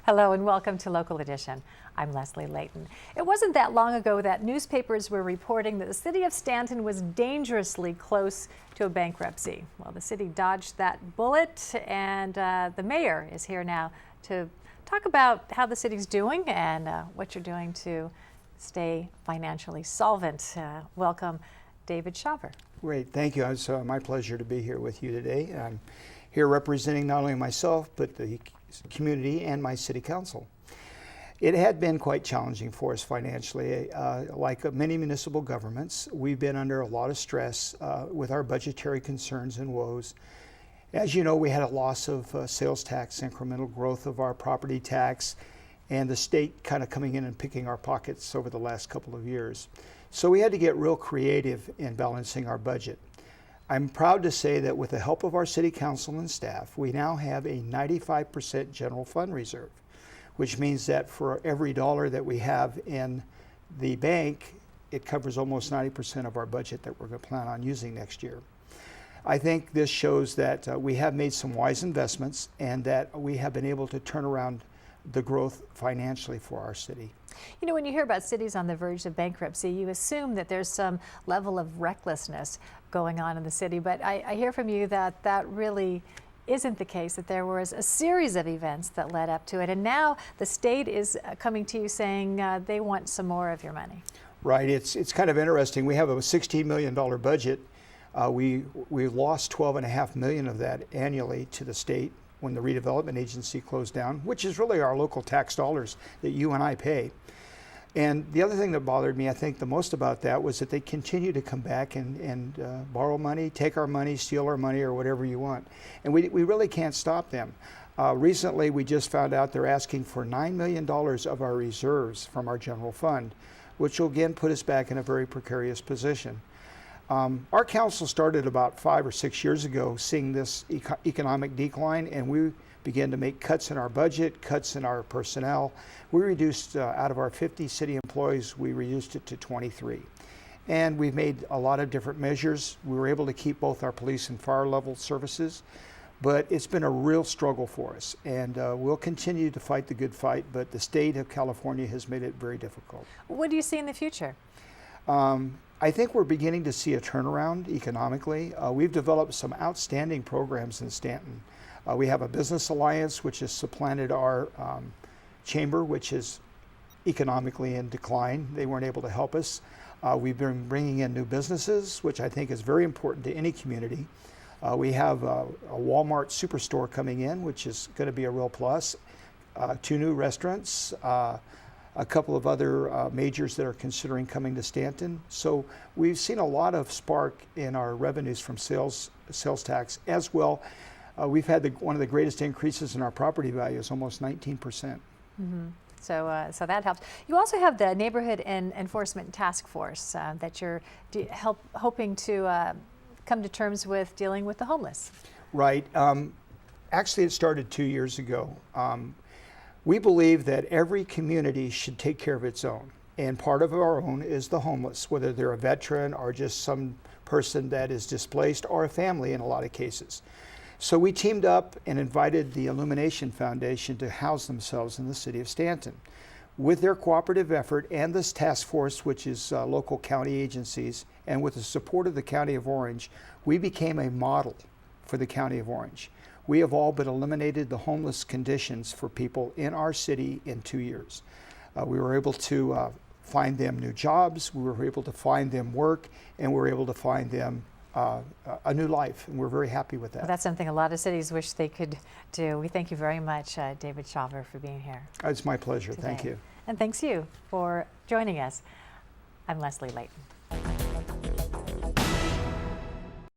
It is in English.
Hello and welcome to Local Edition. I'm Leslie Leyton. It wasn't that long ago that newspapers were reporting that the city of Stanton was dangerously close to a bankruptcy. Well, the city dodged that bullet, and the mayor is here now to talk about how the city's doing and what you're doing to stay financially solvent. Welcome, David Shawver. Great, thank you. It's my pleasure to be here with you today. I'm here representing not only myself, but the community and my city council. It had been quite challenging for us financially. Like many municipal governments, we've been under a lot of stress with our budgetary concerns and woes. As you know, we had a loss of sales tax, incremental growth of our property tax, and the state kind of coming in and picking our pockets over the last couple of years. So we had to get real creative in balancing our budget. I'm proud to say that with the help of our city council and staff, we now have a 95% general fund reserve, which means that for every dollar that we have in the bank, it covers almost 90% of our budget that we're going to plan on using next year. I think this shows that we have made some wise investments and that we have been able to turn around the growth financially for our city. You know, when you hear about cities on the verge of bankruptcy, you assume that there's some level of recklessness going on in the city, but I hear from you that that really isn't the case, that there was a series of events that led up to it, and now the state is coming to you saying they want some more of your money. Right, it's kind of interesting. We have a $16 million budget. We lost $12.5 million of that annually to the state when the redevelopment agency closed down, which is really our local tax dollars that you and I pay. And the other thing that bothered me, I think, the most about that was that they continue to come back and borrow money, take our money, steal our money, or whatever you want. And we really can't stop them. Recently, we just found out they're asking for $9 million of our reserves from our general fund, which will again put us back in a very precarious position. Our council started about 5 or 6 years ago seeing this economic decline, and we began to make cuts in our budget, cuts in our personnel. We reduced, out of our 50 city employees, we reduced it to 23. And we've made a lot of different measures. We were able to keep both our police and fire level services, but it's been a real struggle for us. And we'll continue to fight the good fight, but the state of California has made it very difficult. What do you see in the future? I think we're beginning to see a turnaround economically. We've developed some outstanding programs in Stanton. We have a business alliance which has supplanted our chamber, which is economically in decline. They weren't able to help us. We've been bringing in new businesses, which I think is very important to any community. We have a Walmart superstore coming in, which is going to be a real plus. 2 new restaurants. A couple of other majors that are considering coming to Stanton. So we've seen a lot of spark in our revenues from sales tax as well. We've had one of the greatest increases in our property values, almost 19%. Mm-hmm. So that helps. You also have the Neighborhood and Enforcement Task Force that you're hoping to come to terms with dealing with the homeless. Right. Actually, it started 2 years ago. We believe that every community should take care of its own, and part of our own is the homeless, whether they're a veteran or just some person that is displaced or a family in a lot of cases. So we teamed up and invited the Illumination Foundation to house themselves in the city of Stanton. With their cooperative effort and this task force, which is local county agencies, and with the support of the County of Orange, we became a model for the County of Orange. We have all but eliminated the homeless conditions for people in our city in 2 years. We were able to find them new jobs, we were able to find them work, and we were able to find them a new life, and we're very happy with that. Well, that's something a lot of cities wish they could do. We thank you very much, David Shawver, for being here. It's my pleasure. Today. Thank you. And thanks you for joining us. I'm Leslie Leyton.